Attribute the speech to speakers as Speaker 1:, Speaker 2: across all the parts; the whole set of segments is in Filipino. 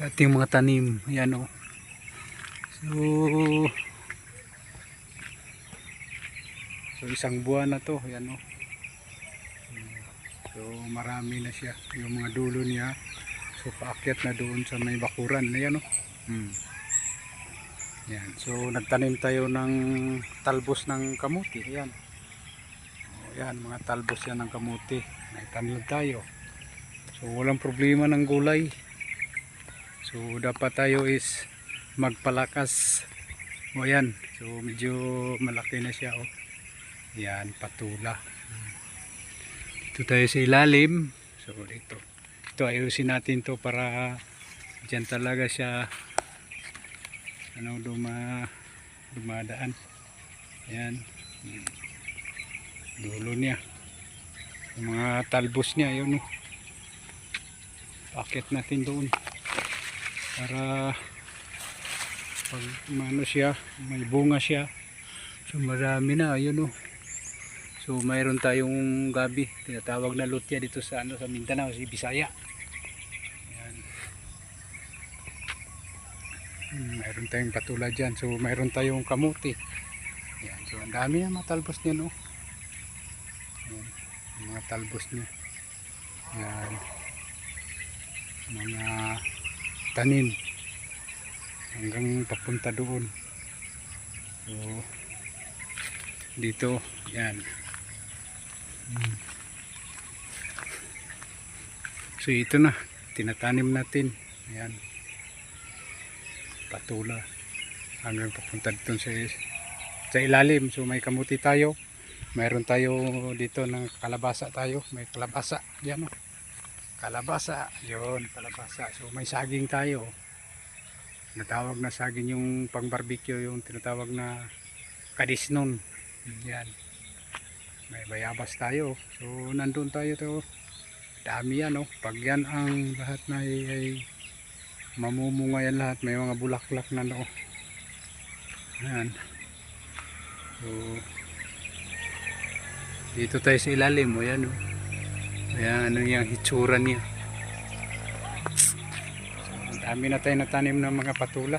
Speaker 1: sa ating mga tanim. Ayan o. So isang buwan na to. Ayan o. So marami na siya. Yung mga dulo niya. So paakyat na doon sa may bakuran. Ayan o. Ayan. So nagtanim tayo ng talbos ng kamuti. Ayan. Ayan, mga talbos yan ng kamuti. Nagtanim tayo. So walang problema ng gulay. So dapat tayo is magpalakas. O yan. So medyo malaki na siya. O. Yan, patula. Dito tayo sa ilalim. So ito ayusin natin to para dyan talaga siya dumadaan. Yan. Dulo niya. Yung mga talbos niya, yun. Pakit natin doon. Para pag ano siya, may bunga siya. So marami na, yun. So mayroon tayong gabi, tinatawag na lutya dito sa sa Mindanao, si Bisaya. Yan. Mayroon tayong patula dyan. So mayroon tayong kamuti. Yan. So ang dami na matalbos niya, no. Yan. Mga talbos niya. Yan. Mga tanim hanggang papunta doon. So dito, yan. So ito na, tinatanim natin. Yan. Patula hanggang papunta dito sa ilalim. So may kamuti tayo. Mayroon tayo dito ng kalabasa tayo. May kalabasa. Yan o. Kalabasa. Yun, kalabasa. So may saging tayo. Natawag na saging yung pang barbecue. Yung tinatawag na kadisnon. Yan. May bayabas tayo. So nandun tayo to. Dami yan o. Pag yan ang lahat na ay mamumunga yan lahat. May mga bulaklak na no. Yan. So dito tayo sa ilalim o yan o. Ayan, ano yung hitsura niya. So, dami na tayo natanim ng mga patula.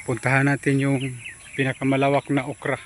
Speaker 1: Puntahan natin yung pinakamalawak na okra.